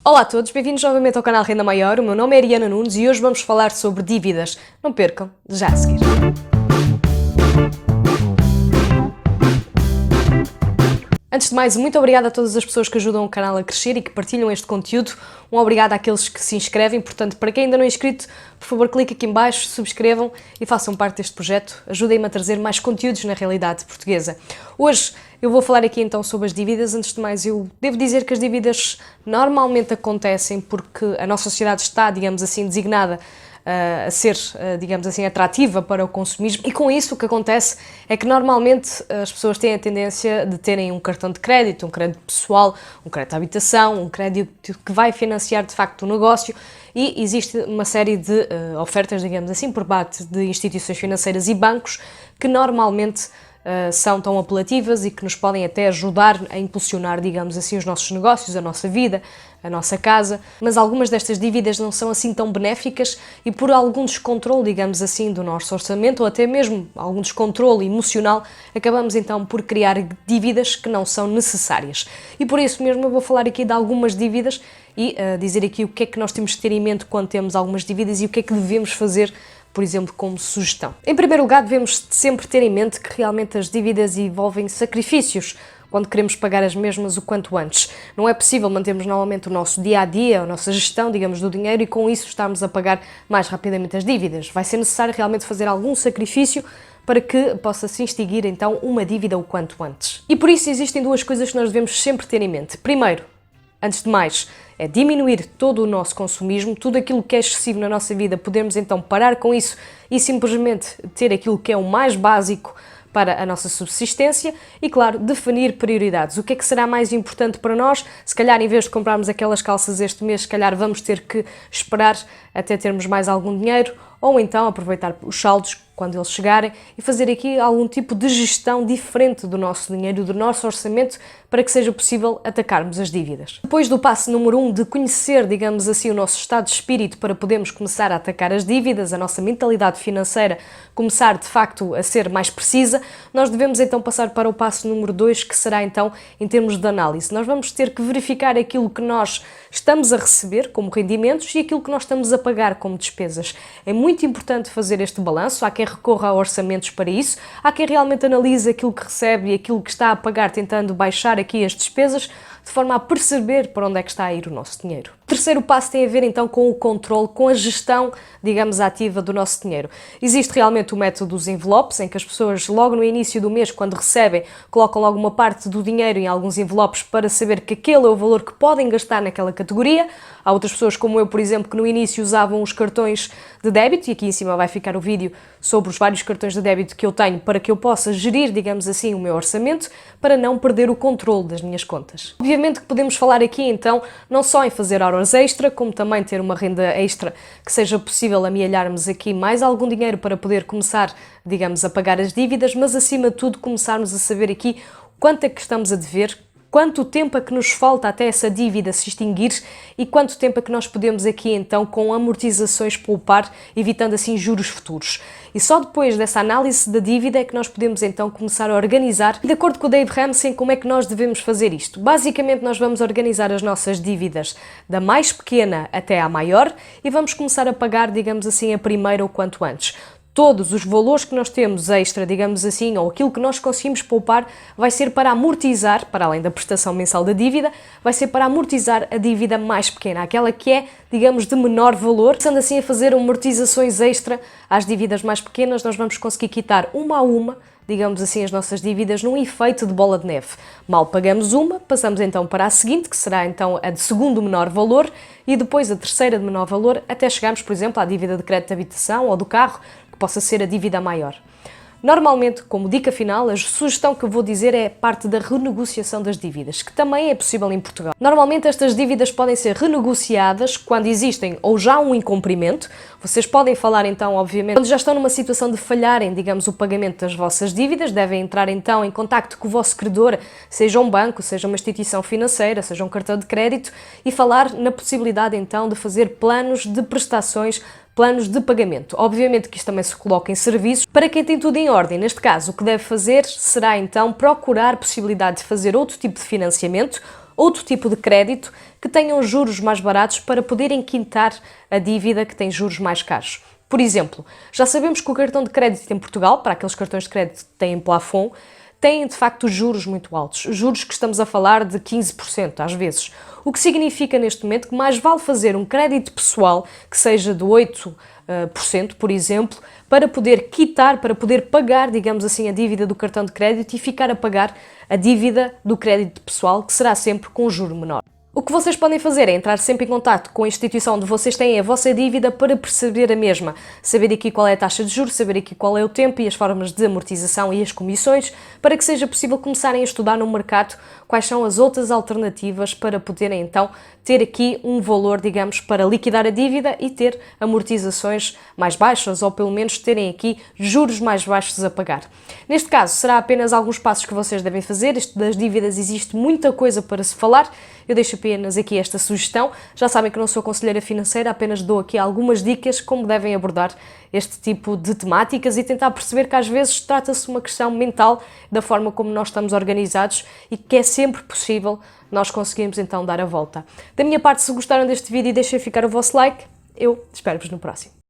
Olá a todos, bem-vindos novamente ao canal Renda Maior. O meu nome é Ariana Nunes e hoje vamos falar sobre dívidas. Não percam, já a seguir. Antes de mais, muito obrigada a todas as pessoas que ajudam o canal a crescer e que partilham este conteúdo. Um obrigado àqueles que se inscrevem. Portanto, para quem ainda não é inscrito, por favor, clique aqui em baixo, subscrevam e façam parte deste projeto. Ajudem-me a trazer mais conteúdos na realidade portuguesa. Hoje eu vou falar aqui então sobre as dívidas. Antes de mais, eu devo dizer que as dívidas normalmente acontecem porque a nossa sociedade está, digamos assim, designada a ser, digamos assim, atrativa para o consumismo, e com isso o que acontece é que normalmente as pessoas têm a tendência de terem um cartão de crédito, um crédito pessoal, um crédito de habitação, um crédito que vai financiar de facto o negócio, e existe uma série de ofertas, digamos assim, por parte de instituições financeiras e bancos que normalmente são tão apelativas e que nos podem até ajudar a impulsionar, digamos assim, os nossos negócios, a nossa vida, a nossa casa, mas algumas destas dívidas não são assim tão benéficas e por algum descontrole, digamos assim, do nosso orçamento ou até mesmo algum descontrole emocional, acabamos então por criar dívidas que não são necessárias. E por isso mesmo eu vou falar aqui de algumas dívidas e dizer aqui o que é que nós temos de ter em mente quando temos algumas dívidas e o que é que devemos fazer, por exemplo, como sugestão. Em primeiro lugar, devemos sempre ter em mente que realmente as dívidas envolvem sacrifícios quando queremos pagar as mesmas o quanto antes. Não é possível mantermos normalmente o nosso dia-a-dia, a nossa gestão, digamos, do dinheiro e com isso estarmos a pagar mais rapidamente as dívidas. Vai ser necessário realmente fazer algum sacrifício para que possa se extinguir então uma dívida o quanto antes. E por isso existem duas coisas que nós devemos sempre ter em mente. Primeiro, antes de mais, é diminuir todo o nosso consumismo, tudo aquilo que é excessivo na nossa vida, podemos então parar com isso e simplesmente ter aquilo que é o mais básico para a nossa subsistência e, claro, definir prioridades. O que é que será mais importante para nós? Se calhar, em vez de comprarmos aquelas calças este mês, se calhar vamos ter que esperar até termos mais algum dinheiro ou então aproveitar os saldos quando eles chegarem e fazer aqui algum tipo de gestão diferente do nosso dinheiro, do nosso orçamento, para que seja possível atacarmos as dívidas. Depois do passo número 1 de conhecer, digamos assim, o nosso estado de espírito para podermos começar a atacar as dívidas, a nossa mentalidade financeira começar de facto a ser mais precisa, nós devemos então passar para o passo número 2, que será então em termos de análise. Nós vamos ter que verificar aquilo que nós estamos a receber como rendimentos e aquilo que nós estamos a pagar como despesas. É muito importante fazer este balanço. Há quem recorra a orçamentos para isso, há quem realmente analise aquilo que recebe e aquilo que está a pagar, tentando baixar aqui as despesas, de forma a perceber para onde é que está a ir o nosso dinheiro. O terceiro passo tem a ver então com o controle, com a gestão, digamos, ativa do nosso dinheiro. Existe realmente o método dos envelopes, em que as pessoas logo no início do mês, quando recebem, colocam logo uma parte do dinheiro em alguns envelopes para saber que aquele é o valor que podem gastar naquela categoria. Há outras pessoas como eu, por exemplo, que no início usavam os cartões de débito, e aqui em cima vai ficar o vídeo sobre os vários cartões de débito que eu tenho para que eu possa gerir, digamos assim, o meu orçamento, para não perder o controle das minhas contas. Obviamente que podemos falar aqui então não só em fazer horas extra, como também ter uma renda extra que seja possível amealharmos aqui mais algum dinheiro para poder começar, digamos, a pagar as dívidas, mas acima de tudo começarmos a saber aqui quanto é que estamos a dever, quanto tempo é que nos falta até essa dívida se extinguir e quanto tempo é que nós podemos aqui então com amortizações poupar, evitando assim juros futuros. E só depois dessa análise da dívida é que nós podemos então começar a organizar, de acordo com o Dave Ramsey, como é que nós devemos fazer isto. Basicamente nós vamos organizar as nossas dívidas da mais pequena até à maior e vamos começar a pagar, digamos assim, a primeira o quanto antes. Todos os valores que nós temos extra, digamos assim, ou aquilo que nós conseguimos poupar, vai ser para amortizar, para além da prestação mensal da dívida, vai ser para amortizar a dívida mais pequena, aquela que é, digamos, de menor valor. Sendo assim a fazer amortizações extra às dívidas mais pequenas, nós vamos conseguir quitar uma a uma, digamos assim, as nossas dívidas num efeito de bola de neve. Mal pagamos uma, passamos então para a seguinte, que será então a de segundo menor valor, e depois a terceira de menor valor, até chegarmos, por exemplo, à dívida de crédito de habitação ou do carro, possa ser a dívida maior. Normalmente, como dica final, a sugestão que eu vou dizer é parte da renegociação das dívidas, que também é possível em Portugal. Normalmente estas dívidas podem ser renegociadas quando existem ou já um incumprimento. Vocês podem falar então, obviamente, quando já estão numa situação de falharem, digamos, o pagamento das vossas dívidas, devem entrar então em contacto com o vosso credor, seja um banco, seja uma instituição financeira, seja um cartão de crédito, e falar na possibilidade então de fazer planos de prestações, planos de pagamento. Obviamente que isto também se coloca em serviços para quem tem tudo em ordem. Neste caso, o que deve fazer será então procurar possibilidade de fazer outro tipo de financiamento outro tipo de crédito que tenham juros mais baratos para poderem quitar a dívida que tem juros mais caros. Por exemplo, já sabemos que o cartão de crédito em Portugal, para aqueles cartões de crédito que têm plafond, têm de facto juros muito altos, juros que estamos a falar de 15% às vezes, o que significa neste momento que mais vale fazer um crédito pessoal que seja de 8%, por exemplo, para poder quitar, para poder pagar, digamos assim, a dívida do cartão de crédito e ficar a pagar a dívida do crédito pessoal, que será sempre com juro menor. O que vocês podem fazer é entrar sempre em contato com a instituição onde vocês têm a vossa dívida para perceber a mesma, saber aqui qual é a taxa de juros, saber aqui qual é o tempo e as formas de amortização e as comissões, para que seja possível começarem a estudar no mercado quais são as outras alternativas para poderem então ter aqui um valor, digamos, para liquidar a dívida e ter amortizações mais baixas ou pelo menos terem aqui juros mais baixos a pagar. Neste caso, será apenas alguns passos que vocês devem fazer. Isto das dívidas existe muita coisa para se falar. Eu deixo apenas aqui esta sugestão. Já sabem que não sou conselheira financeira, apenas dou aqui algumas dicas como devem abordar este tipo de temáticas e tentar perceber que às vezes trata-se de uma questão mental da forma como nós estamos organizados e que é sempre possível nós conseguirmos então dar a volta. Da minha parte, se gostaram deste vídeo, deixem ficar o vosso like. Eu espero-vos no próximo.